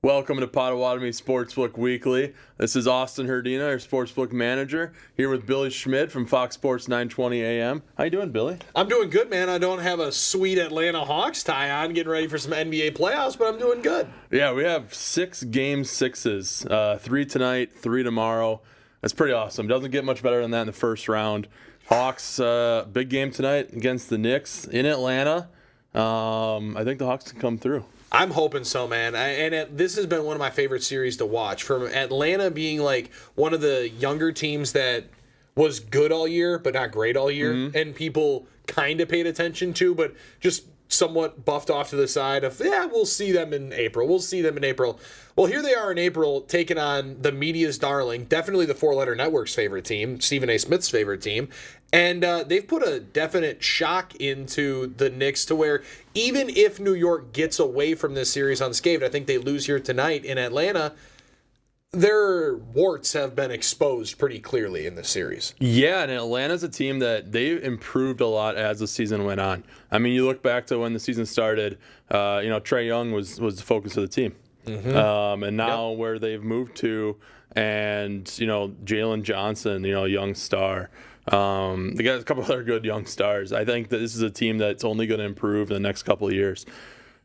Welcome to Potawatomi Sportsbook Weekly. This is Austin Herdina, our sportsbook manager, here with Billy Schmidt from Fox Sports 920 AM. How you doing, Billy? I'm doing good, man. I don't have a sweet Atlanta Hawks tie on, getting ready for some NBA playoffs, but I'm doing good. Yeah, we have 6 game sixes, 3 tonight, 3 tomorrow. That's pretty awesome. Doesn't get much better than that in the first round. Hawks, big game tonight against the Knicks in Atlanta. I think the Hawks can come through. I'm hoping so, man. This has been one of my favorite series to watch. From Atlanta being like one of the younger teams that was good all year, but not great all year, and people kind of paid attention to, but just somewhat buffed off to the side of, we'll see them in April. Well, here they are in April taking on the media's darling, definitely the four-letter network's favorite team, Stephen A. Smith's favorite team. And they've put a definite shock into the Knicks to where even if New York gets away from this series unscathed, I think they lose here tonight in Atlanta, their warts have been exposed pretty clearly in this series. Yeah, and Atlanta's a team that they improved a lot as the season went on. I mean, you look back to when the season started, Trae Young was the focus of the team. And now where they've moved to, and, Jalen Johnson, young star. They got a couple other good young stars. I think that this is a team that's only going to improve in the next couple of years.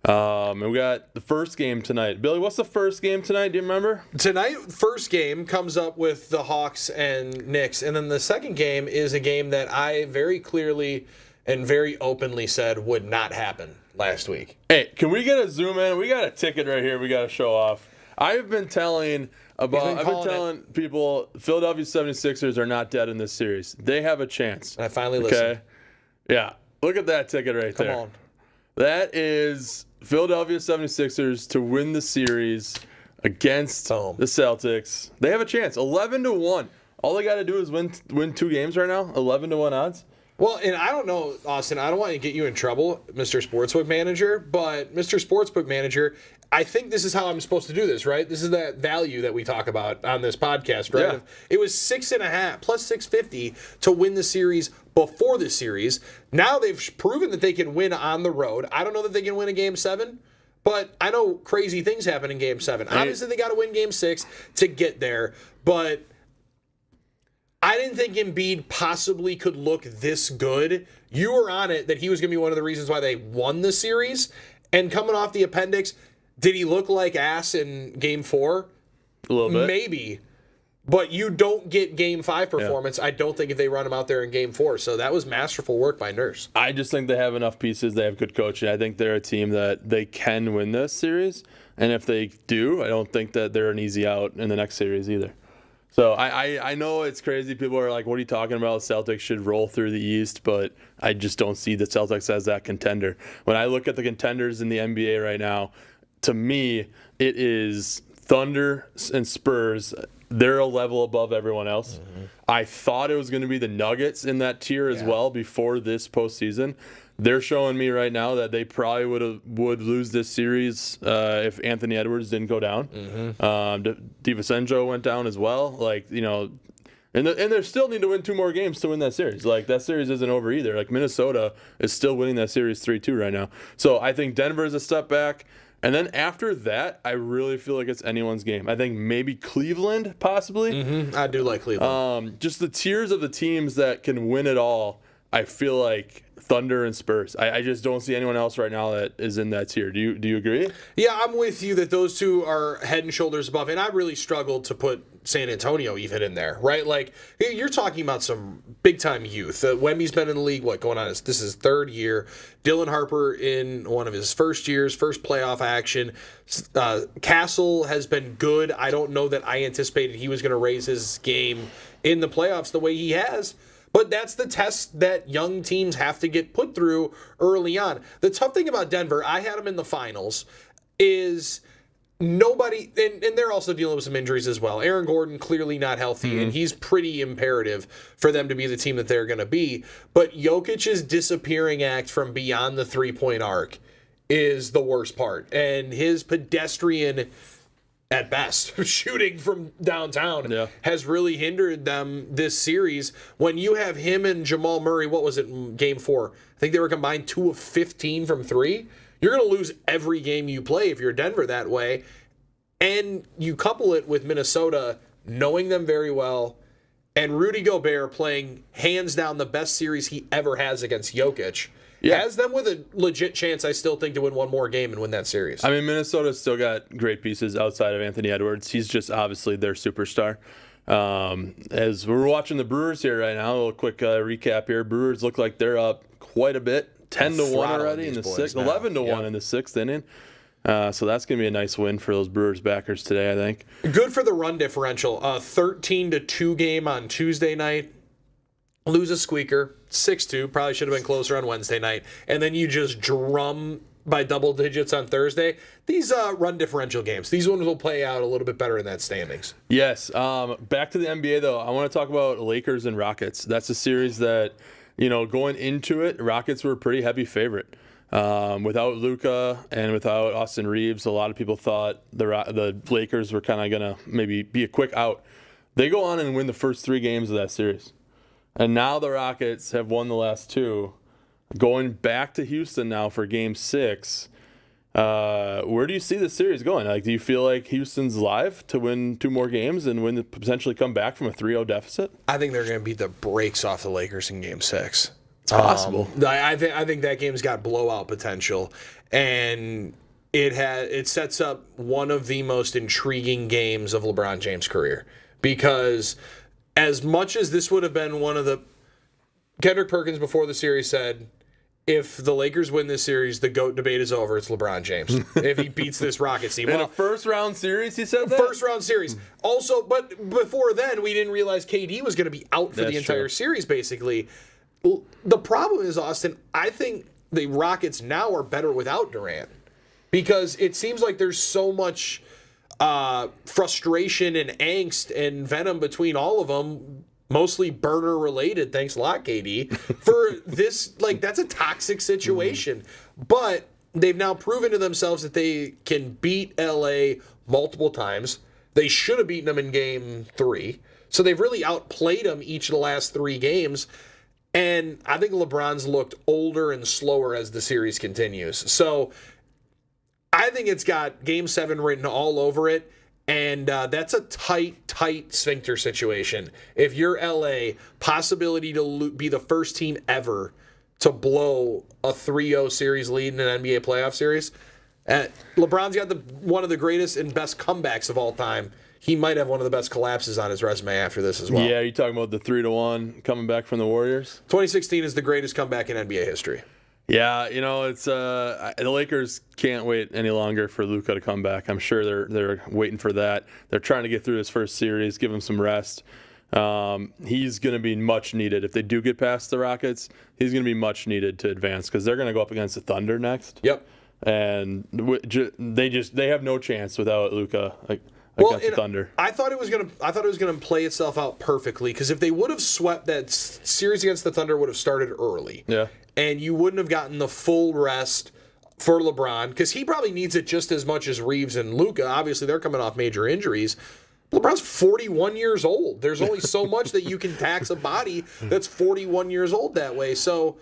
And we got the first game tonight. Billy, what's the first game tonight? Do you remember? Tonight, first game comes up with the Hawks and Knicks. And then the second game is a game that I very clearly and very openly said would not happen last week. Hey, can we get a zoom in? We got a ticket right here we got to show off. I've been telling people Philadelphia 76ers are not dead in this series. They have a chance. And I finally listened. Okay? Yeah. Look at that ticket right there. Come on. That is Philadelphia 76ers to win the series against the Celtics. They have a chance. 11-1. All they got to do is win 2 games right now. 11-1 odds. Well, and I don't know, Austin, I don't want to get you in trouble, Mr. Sportsbook Manager, but Mr. Sportsbook Manager, I think this is how I'm supposed to do this, right? This is that value that we talk about on this podcast, right? Yeah. It was 6.5 plus 650 to win the series before the series. Now they've proven that they can win on the road. I don't know that they can win a Game 7, but I know crazy things happen in Game 7. Obviously, they got to win Game 6 to get there, but I didn't think Embiid possibly could look this good. You were on it that he was going to be one of the reasons why they won the series. And coming off the appendix, did he look like ass in Game 4? A little bit. Maybe. But you don't get Game 5 performance, I don't think, if they run him out there in Game 4. So that was masterful work by Nurse. I just think they have enough pieces. They have good coaching. I think they're a team that they can win this series. And if they do, I don't think that they're an easy out in the next series either. So I know it's crazy. People are like, what are you talking about? The Celtics should roll through the East, but I just don't see the Celtics as that contender. When I look at the contenders in the NBA right now, to me, it is Thunder and Spurs. They're a level above everyone else. I thought it was going to be the Nuggets in that tier as well before this postseason. They're showing me right now that they probably would lose this series if Anthony Edwards didn't go down. DiVincenzo went down as well. And they still need to win 2 more games to win that series. That series isn't over either. Minnesota is still winning that series 3-2 right now. So I think Denver is a step back. And then after that, I really feel like it's anyone's game. I think maybe Cleveland, possibly. I do like Cleveland. Just the tiers of the teams that can win it all, I feel like Thunder and Spurs. I just don't see anyone else right now that is in that tier. Do you agree? Yeah, I'm with you that those two are head and shoulders above. And I really struggled to put San Antonio even in there, right? You're talking about some big-time youth. Wemby's been in the league, going on? This is his 3rd year. Dylan Harper in one of his first years, first playoff action. Castle has been good. I don't know that I anticipated he was going to raise his game in the playoffs the way he has. But that's the test that young teams have to get put through early on. The tough thing about Denver, I had them in the finals, is nobody, and they're also dealing with some injuries as well. Aaron Gordon clearly not healthy, and he's pretty imperative for them to be the team that they're going to be. But Jokic's disappearing act from beyond the three-point arc is the worst part. And his pedestrian, at best, shooting from downtown has really hindered them this series. When you have him and Jamal Murray, what was it in Game 4? I think they were combined 2 of 15 from 3. You're going to lose every game you play if you're Denver that way. And you couple it with Minnesota knowing them very well, and Rudy Gobert playing hands down the best series he ever has against Jokic. Yeah. Has them with a legit chance, I still think, to win one more game and win that series. I mean, Minnesota's still got great pieces outside of Anthony Edwards. He's just obviously their superstar. As we're watching the Brewers here right now, a little quick recap here. Brewers look like they're up quite a bit, 10-1 already in the sixth, 11-1 in the sixth inning. So that's going to be a nice win for those Brewers backers today, I think. Good for the run differential. 13-2 game on Tuesday night. Lose a squeaker, 6-2. Probably should have been closer on Wednesday night. And then you just drum by double digits on Thursday. These run differential games, these ones will play out a little bit better in that standings. Yes. Back to the NBA, though. I want to talk about Lakers and Rockets. That's a series that, going into it, Rockets were a pretty heavy favorite. Without Luka and without Austin Reeves, a lot of people thought the Lakers were kind of going to maybe be a quick out. They go on and win the first 3 games of that series. And now the Rockets have won the last 2. Going back to Houston now for Game 6, where do you see the series going? Like, do you feel like Houston's live to win 2 more games and potentially come back from a 3-0 deficit? I think they're going to beat the brakes off the Lakers in Game 6. It's possible. I think that game's got blowout potential, and it sets up one of the most intriguing games of LeBron James' career, because as much as this would have been one of the Kendrick Perkins before the series said, if the Lakers win this series, the GOAT debate is over. It's LeBron James. If he beats this Rockets team. In a first-round series, he said that? First-round series. Also, but before then, we didn't realize KD was going to be out for the entire series, basically. The problem is, Austin, I think the Rockets now are better without Durant, because it seems like there's so much frustration and angst and venom between all of them, mostly burner related. Thanks a lot, KD, for this. Like, that's a toxic situation. But they've now proven to themselves that they can beat LA multiple times. They should have beaten them in Game 3. So they've really outplayed them each of the last 3 games. And I think LeBron's looked older and slower as the series continues. So I think it's got Game 7 written all over it. And that's a tight sphincter situation. If you're LA, possibility to be the first team ever to blow a 3-0 series lead in an NBA playoff series. LeBron's got one of the greatest and best comebacks of all time. He might have one of the best collapses on his resume after this as well. Yeah, you're talking about the 3-1 coming back from the Warriors? 2016 is the greatest comeback in NBA history. Yeah, it's the Lakers can't wait any longer for Luka to come back. I'm sure they're waiting for that. They're trying to get through his first series, give him some rest. He's going to be much needed. If they do get past the Rockets, he's going to be much needed to advance, because they're going to go up against the Thunder next. Yep. And they have no chance without Luka against the Thunder. I thought it was gonna play itself out perfectly, because if they would have swept that series against the Thunder, would have started early. Yeah. And you wouldn't have gotten the full rest for LeBron, because he probably needs it just as much as Reeves and Luka. Obviously, they're coming off major injuries. LeBron's 41 years old. There's only so much that you can tax a body that's 41 years old that way. So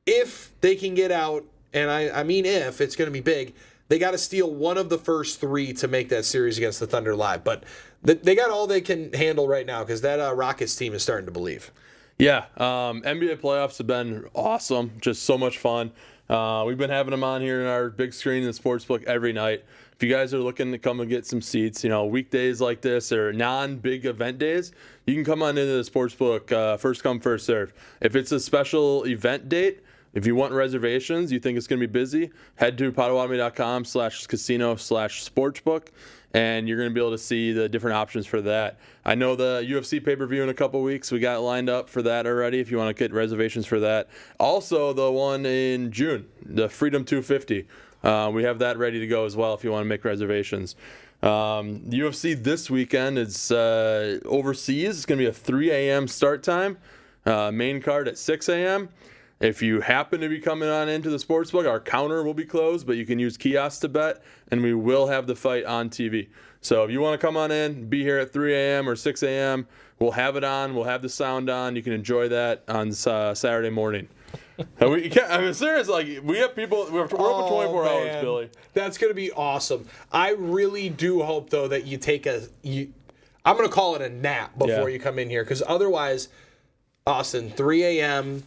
if they can get out, and I mean if, it's going to be big, they got to steal one of the first 3 to make that series against the Thunder live. But they got all they can handle right now, because that Rockets team is starting to believe. Yeah, NBA playoffs have been awesome, just so much fun. We've been having them on here in our big screen in the Sportsbook every night. If you guys are looking to come and get some seats, weekdays like this or non-big event days, you can come on into the Sportsbook, first come, first serve. If it's a special event date, if you want reservations, you think it's going to be busy, head to potawatomi.com/casino/sportsbook, and you're going to be able to see the different options for that. I know the UFC pay-per-view in a couple weeks. We got lined up for that already if you want to get reservations for that. Also, the one in June, the Freedom 250. We have that ready to go as well if you want to make reservations. UFC this weekend is overseas. It's going to be a 3 a.m. start time. Main card at 6 a.m. If you happen to be coming on into the Sportsbook, our counter will be closed, but you can use kiosks to bet, and we will have the fight on TV. So if you want to come on in, be here at 3 a.m. or 6 a.m., we'll have it on. We'll have the sound on. You can enjoy that on Saturday morning. And we can't, I mean, seriously, like, we have people, we're up to 24 hours, Billy. That's going to be awesome. I really do hope, though, that you take I'm going to call it a nap before you come in here, because otherwise, Austin, 3 a.m.,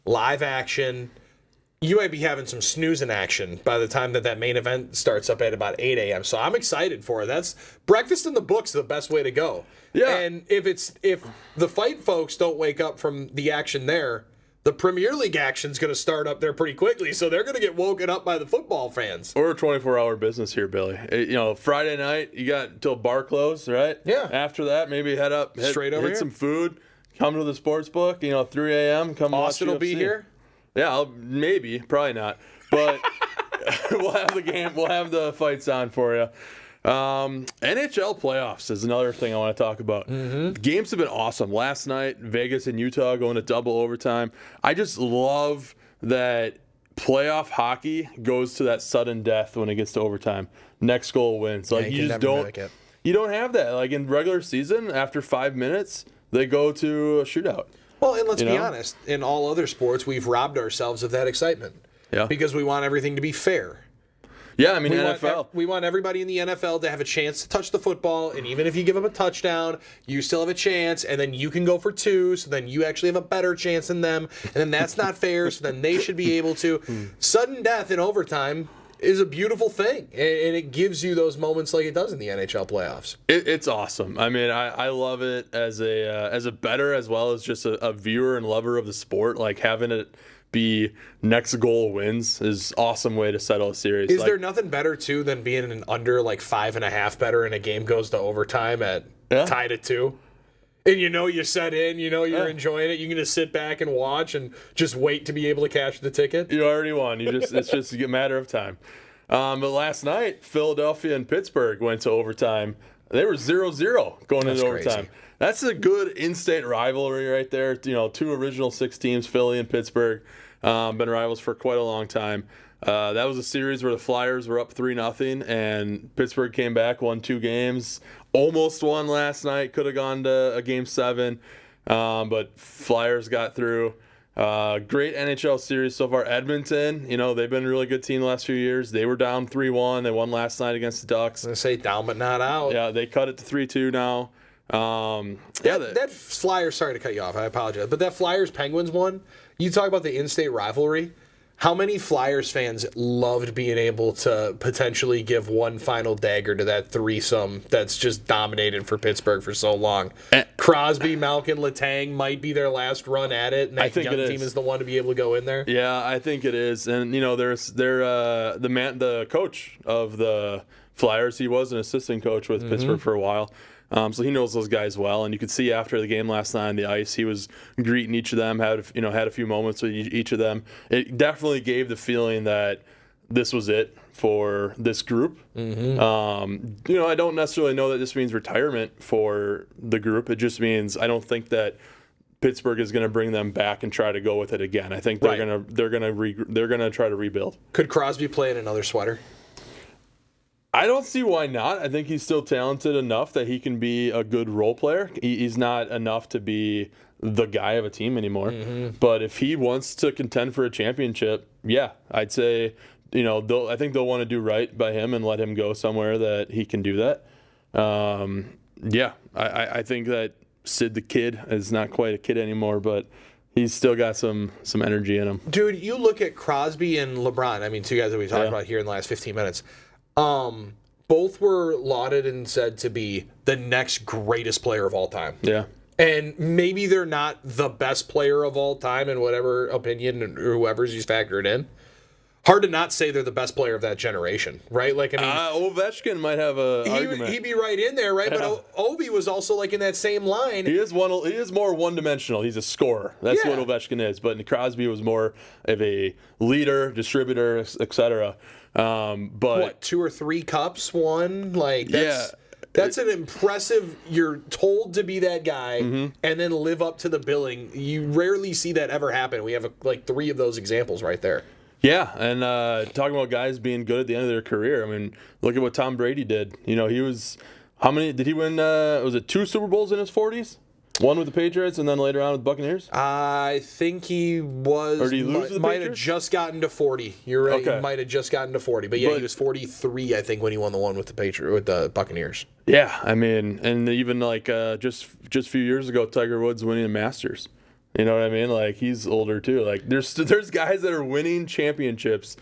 live action, you might be having some snoozing action by the time that main event starts up at about 8 a.m. So I'm excited for it. That's breakfast in the books, the best way to go. Yeah. And if the fight folks don't wake up from the action there, the Premier League action's going to start up there pretty quickly. So they're going to get woken up by the football fans. We're a 24-hour business here, Billy. Friday night, you got until bar close, right? Yeah. After that, maybe head up, Straight over hit here. some food, come to the sports book. 3 a.m. Come Austin watch will be UFC. here. Yeah, maybe, probably not, but we'll have the game. We'll have the fights on for you. NHL playoffs is another thing I want to talk about. The games have been awesome. Last night, Vegas and Utah going to double overtime. I just love that playoff hockey goes to that sudden death when it gets to overtime. Next goal wins. Like, you just don't. You don't have that. Like in regular season, after 5 minutes, they go to a shootout. Well, and let's be honest, in all other sports, we've robbed ourselves of that excitement. Yeah. Because we want everything to be fair. Yeah, I mean, NFL. We want everybody in the NFL to have a chance to touch the football, and even if you give up a touchdown, you still have a chance, and then you can go for 2, so then you actually have a better chance than them, and then that's not fair, so then they should be able to. Sudden death in overtime is a beautiful thing, and it gives you those moments like it does in the NHL playoffs. It's awesome. I mean, I love it as a bettor as well as just a viewer and lover of the sport. Like, having it be next goal wins is awesome way to settle a series. Is there nothing better too than being an under 5.5 better and a game goes to overtime at tied at 2? And you set in, you're enjoying it. You can just sit back and watch and just wait to be able to cash the ticket. You already won. It's just a matter of time. But last night, Philadelphia and Pittsburgh went to overtime. They were 0-0 going into overtime. That's a good in-state rivalry right there. 2 original 6 teams, Philly and Pittsburgh, been rivals for quite a long time. That was a series where the Flyers were up 3-0, and Pittsburgh came back, won 2 games, almost won last night, could have gone to a Game 7, but Flyers got through. Great NHL series so far. Edmonton, they've been a really good team the last few years. They were down 3-1. They won last night against the Ducks. I was going to say down but not out. Yeah, they cut it to 3-2 now. That Flyers, sorry to cut you off, I apologize, but that Flyers-Penguins one, you talk about the in-state rivalry. How many Flyers fans loved being able to potentially give one final dagger to that threesome that's just dominated for Pittsburgh for so long? Crosby, Malkin, Letang might be their last run at it, and that young team is the one to be able to go in there. Yeah, I think it is. And the coach of the Flyers, he was an assistant coach with Pittsburgh for a while. So he knows those guys well, and you could see after the game last night on the ice, he was greeting each of them, had a few moments with each of them. It definitely gave the feeling that this was it for this group. I don't necessarily know that this means retirement for the group. It just means I don't think that Pittsburgh is going to bring them back and try to go with it again. I think they're going to try to rebuild. Could Crosby play in another sweater? I don't see why not. I think he's still talented enough that he can be a good role player. He's not enough to be the guy of a team anymore. But if he wants to contend for a championship, yeah, I'd say, I think they'll want to do right by him and let him go somewhere that he can do that. I think that Sid the Kid is not quite a kid anymore, but he's still got some energy in him. Dude, you look at Crosby and LeBron. I mean, 2 guys that we talked about here in the last 15 minutes. Both were lauded and said to be the next greatest player of all time. Yeah. And maybe they're not the best player of all time in whatever opinion or whoever's he's factored in. Hard to not say they're the best player of that generation, right? Like, I mean, Ovechkin might have a argument. He'd be right in there, right? Yeah. But Ovi was also in that same line. He is more one-dimensional. He's a scorer. That's what Ovechkin is. But Crosby was more of a leader, distributor, etc. But 2 or 3 cups won? That's an impressive. You're told to be that guy and then live up to the billing. You rarely see that ever happen. We have 3 of those examples right there. Yeah, and talking about guys being good at the end of their career. I mean, look at what Tom Brady did. He was how many did he win? Was it 2 Super Bowls in his 40s? One with the Patriots and then later on with the Buccaneers? I think he was. Or did he lose to the might have Patriots? just gotten to 40. You're right. Okay. He might have just gotten to 40. But he was 43, I think, when he won the one with the Buccaneers. Yeah, I mean, and even like just a few years ago, Tiger Woods winning the Masters. You know what I mean? Like, he's older too. Like, there's guys that are winning championships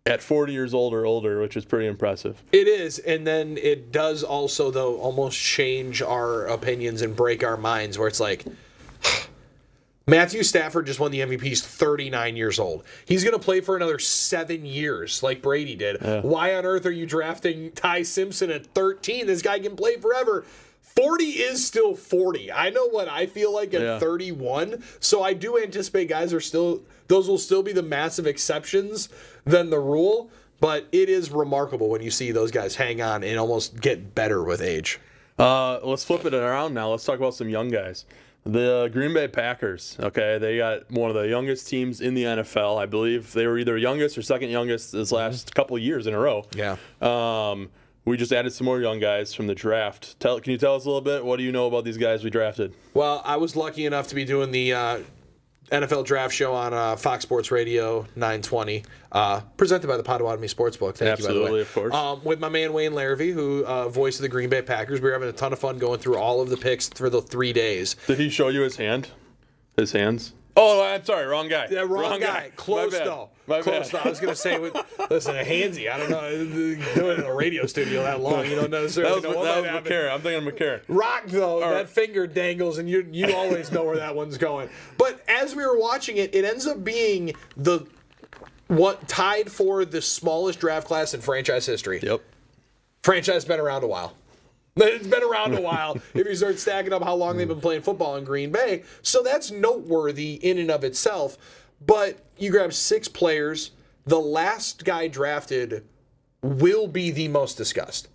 at 40 years old or older, which is pretty impressive. It is, and then it does also, though, almost change our opinions and break our minds, where it's like, Matthew Stafford just won the MVP. He's 39 years old. He's going to play for another 7 years like Brady did. Yeah. Why on earth are you drafting Ty Simpson at 13? This guy can play forever. 40 is still 40. I know what I feel like at 31. So I do anticipate those will still be the massive exceptions than the rule. But it is remarkable when you see those guys hang on and almost get better with age. Let's flip it around now. Let's talk about some young guys. The Green Bay Packers, okay, they got one of the youngest teams in the NFL. I believe they were either youngest or second youngest this last couple of years in a row. Yeah. We just added some more young guys from the draft. Can you tell us a little bit? What do you know about these guys we drafted? Well, I was lucky enough to be doing the NFL Draft Show on Fox Sports Radio 920, presented by the Potawatomi Sportsbook. Thank you, by the way. Of course. With my man Wayne Larrivee, who voice of the Green Bay Packers. We were having a ton of fun going through all of the picks for the 3 days. Did he show you his hand? His hands? Oh, I'm sorry. Wrong guy. Yeah, wrong guy. Close, though. Close, though. I was going to say, listen, a handsy. I don't know. Doing it in a radio studio that long, you don't necessarily know what might happen. McCarron. I'm thinking of McCarron. Rock, though, that finger dangles, and you always know where that one's going. But as we were watching it, it ends up being what tied for the smallest draft class in franchise history. Yep. Franchise has been around a while. It's been around a while if you start stacking up how long they've been playing football in Green Bay. So that's noteworthy in and of itself. But you grab 6 players. The last guy drafted will be the most discussed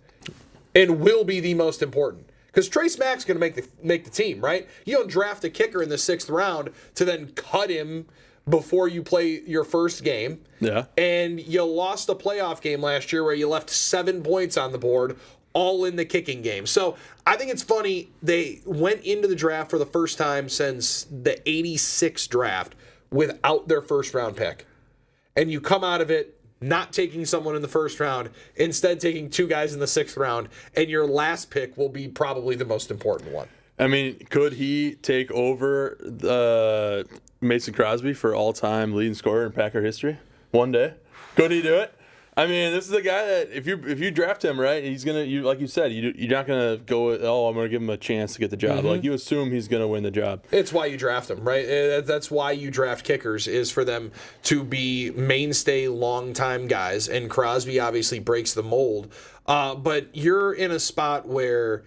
and will be the most important. Because Trey Smack's going to make the team, right? You don't draft a kicker in the 6th round to then cut him before you play your first game. Yeah. And you lost a playoff game last year where you left 7 points on the board, all in the kicking game. So I think it's funny, they went into the draft for the first time since the 86 draft without their first round pick. And you come out of it not taking someone in the first round, instead taking 2 guys in the 6th round, and your last pick will be probably the most important one. I mean, could he take over Mason Crosby for all-time leading scorer in Packer history one day? Could he do it? I mean, this is a guy that if you draft him right, he's gonna like you said, you're not gonna go with, I'm gonna give him a chance to get the job. Like you assume he's gonna win the job. It's why you draft them, right? That's why you draft kickers, is for them to be mainstay, long-time guys. And Crosby obviously breaks the mold, but you're in a spot where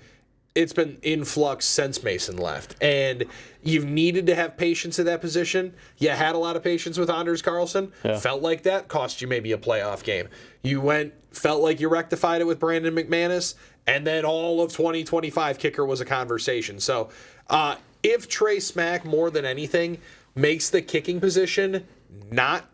it's been in flux since Mason left, and you've needed to have patience at that position. You had a lot of patience with Anders Carlson. Yeah. Felt like that cost you maybe a playoff game. Felt like you rectified it with Brandon McManus, and then all of 2025 kicker was a conversation. So if Trey Smack, more than anything, makes the kicking position not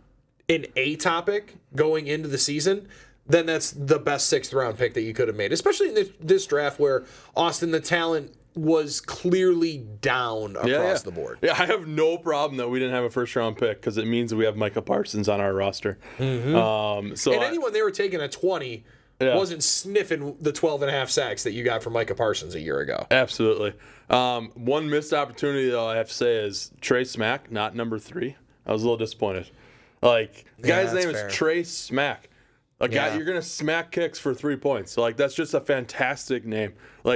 an A topic going into the season, then that's the best 6th round pick that you could have made, especially in this draft where, Austin, the talent was clearly down across the board. Yeah, I have no problem that we didn't have a first round pick because it means that we have Micah Parsons on our roster. Anyone they were taking at 20 wasn't sniffing the 12.5 sacks that you got from Micah Parsons a year ago. Absolutely. One missed opportunity, though, I have to say, is Trey Smack, not number 3. I was a little disappointed. The guy's name is Trey Smack. Guy, you're gonna smack kicks for 3 points. So that's just a fantastic name.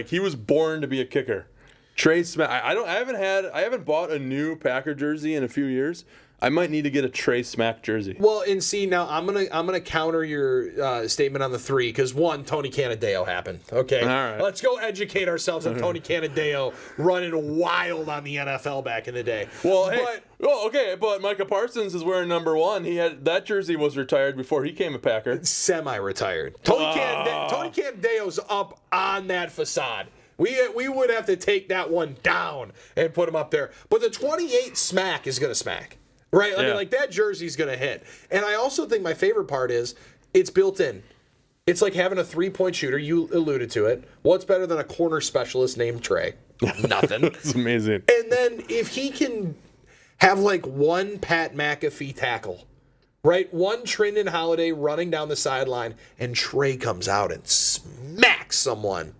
He was born to be a kicker. Trey Smack. I haven't bought a new Packer jersey in a few years. I might need to get a Trey Smack jersey. Well, and see, now I'm gonna counter your statement on the 3 because, one, Tony Canadeo happened. Okay, all right. Let's go educate ourselves on Tony Canadeo running wild on the NFL back in the day. Well, but Micah Parsons is wearing number 1. That jersey was retired before he came a Packer. Semi-retired. Tony Canadeo's up on that facade. We would have to take that one down and put him up there. But the 28 Smack is gonna smack. Right? I mean, that jersey's going to hit. And I also think my favorite part is it's built in. It's like having a 3-point shooter. You alluded to it. What's better than a corner specialist named Trey? Nothing. It's amazing. And then if he can have like one Pat McAfee tackle, right? One Trindon Holiday running down the sideline, and Trey comes out and smacks someone.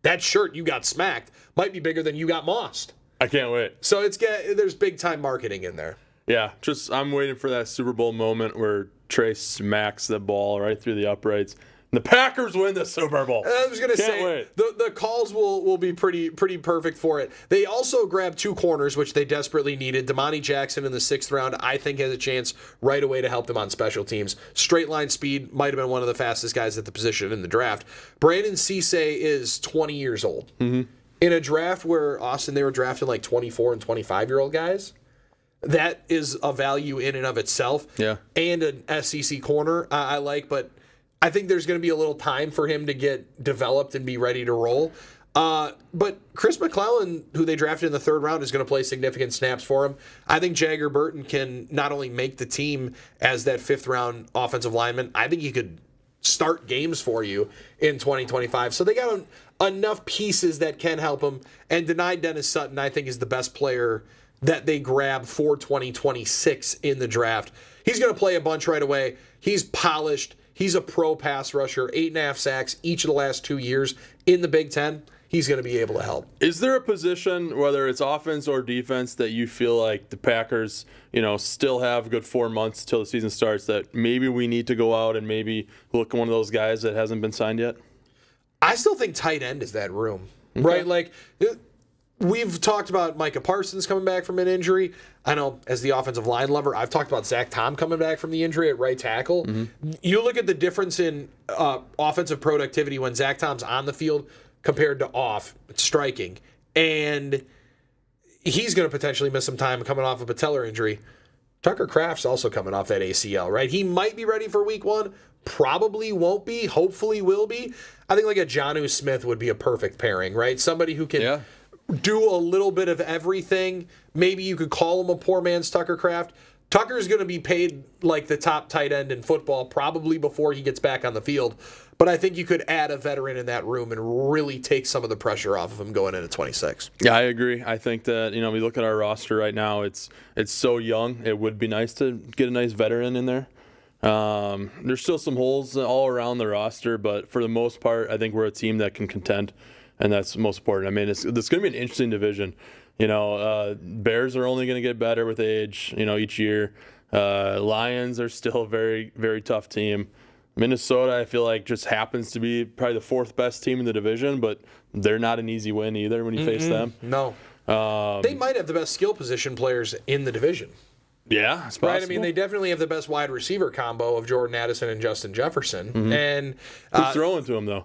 That shirt you got smacked might be bigger than you got mossed. I can't wait. So there's big time marketing in there. Yeah, I'm waiting for that Super Bowl moment where Trey smacks the ball right through the uprights. And the Packers win the Super Bowl. I was going to say, the calls will be pretty perfect for it. They also grabbed 2 corners, which they desperately needed. Damani Jackson in the 6th round, I think, has a chance right away to help them on special teams. Straight line speed, might have been one of the fastest guys at the position in the draft. Brandon Cisse is 20 years old. Mm-hmm. In a draft where, Austin, they were drafting like 24 and 25-year-old guys, that is a value in and of itself. Yeah. And an SEC corner I like, but I think there's going to be a little time for him to get developed and be ready to roll. But Chris McClellan, who they drafted in the 3rd round, is going to play significant snaps for him. I think Jagger Burton can not only make the team as that 5th round offensive lineman, I think he could start games for you in 2025. So they got enough pieces that can help him. And denied Dennis Sutton, I think, is the best player that they grab for 2026 in the draft. He's going to play a bunch right away. He's polished. He's a pro pass rusher, 8.5 sacks each of the last 2 years in the Big Ten. He's going to be able to help. Is there a position, whether it's offense or defense, that you feel like the Packers, still have a good 4 months till the season starts, that maybe we need to go out and maybe look at one of those guys that hasn't been signed yet? I still think tight end is that room, right? Like, we've talked about Micah Parsons coming back from an injury. I know, as the offensive line lover, I've talked about Zach Tom coming back from the injury at right tackle. Mm-hmm. You look at the difference in offensive productivity when Zach Tom's on the field compared to off. It's striking. And he's going to potentially miss some time coming off a patellar injury. Tucker Kraft's also coming off that ACL, right? He might be ready for week 1. Probably won't be. Hopefully will be. I think like a Jonnu Smith would be a perfect pairing, right? Somebody who can do a little bit of everything. Maybe you could call him a poor man's Tucker Kraft. Tucker's going to be paid like the top tight end in football probably before he gets back on the field. But I think you could add a veteran in that room and really take some of the pressure off of him going into 26. Yeah, I agree. I think that, we look at our roster right now, it's so young. It would be nice to get a nice veteran in there. There's still some holes all around the roster, but for the most part, I think we're a team that can contend, and that's most important. I mean, it's going to be an interesting division. Bears are only going to get better with age, each year. Lions are still a very, very tough team. Minnesota, I feel like, just happens to be probably the 4th best team in the division, but they're not an easy win either when you face them. No. They might have the best skill position players in the division. Yeah, it's possible. Right? I mean, they definitely have the best wide receiver combo of Jordan Addison and Justin Jefferson. Mm-hmm. And who's throwing to him, though?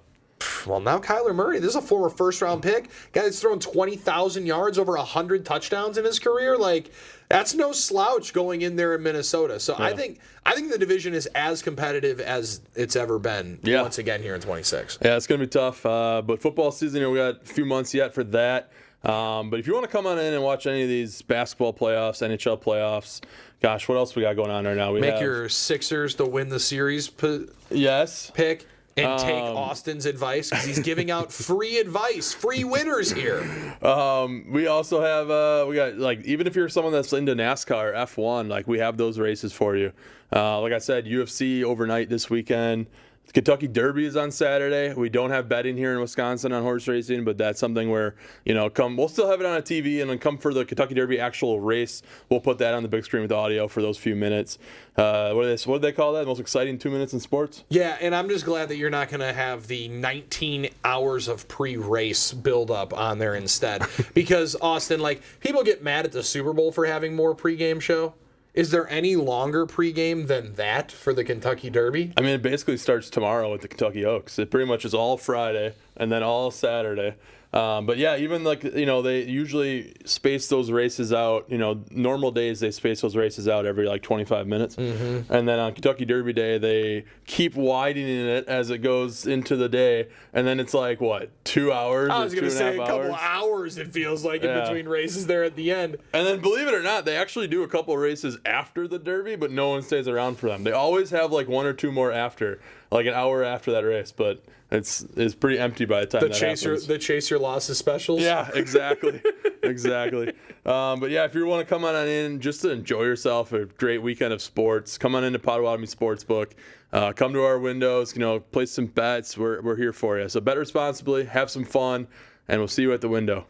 Well, now Kyler Murray. This is a former first-round pick. Guy that's thrown 20,000 yards, over 100 touchdowns in his career. Like, that's no slouch going in there in Minnesota. So yeah. I think the division is as competitive as it's ever been once again here in 26. Yeah, it's going to be tough. But football season, we got a few months yet for that. But if you want to come on in and watch any of these basketball playoffs, NHL playoffs, gosh, what else we got going on right now? Make your Sixers to win the series pick. And take Austin's advice, because he's giving out free advice, free winners here. We also have, we got, even if you're someone that's into NASCAR, F1, we have those races for you. Like I said, UFC overnight this weekend. The Kentucky Derby is on Saturday. We don't have betting here in Wisconsin on horse racing, but that's something where, we'll still have it on a TV, and then come for the Kentucky Derby actual race, we'll put that on the big screen with audio for those few minutes. What do they call that? The most exciting 2 minutes in sports? Yeah, and I'm just glad that you're not going to have the 19 hours of pre-race build-up on there instead. Because, Austin, people get mad at the Super Bowl for having more pregame show. Is there any longer pregame than that for the Kentucky Derby? I mean, it basically starts tomorrow with the Kentucky Oaks. It pretty much is all Friday and then all Saturday. But yeah, even they usually space those races out. Normal days they space those races out every 25 minutes. Mm-hmm. And then on Kentucky Derby Day, they keep widening it as it goes into the day. And then it's 2 hours? I was going to say a couple hours, it feels like, in between races there at the end. And then, believe it or not, they actually do a couple races after the Derby, but no one stays around for them. They always have 1 or 2 more after, an hour after that race. But it's pretty empty by the time that happens. The chase your losses specials. Yeah, exactly. Exactly. But yeah, if you want to come on in just to enjoy yourself, a great weekend of sports, come on into Potawatomi Sportsbook. Come to our windows, place some bets. We're here for you. So bet responsibly, have some fun, and we'll see you at the window.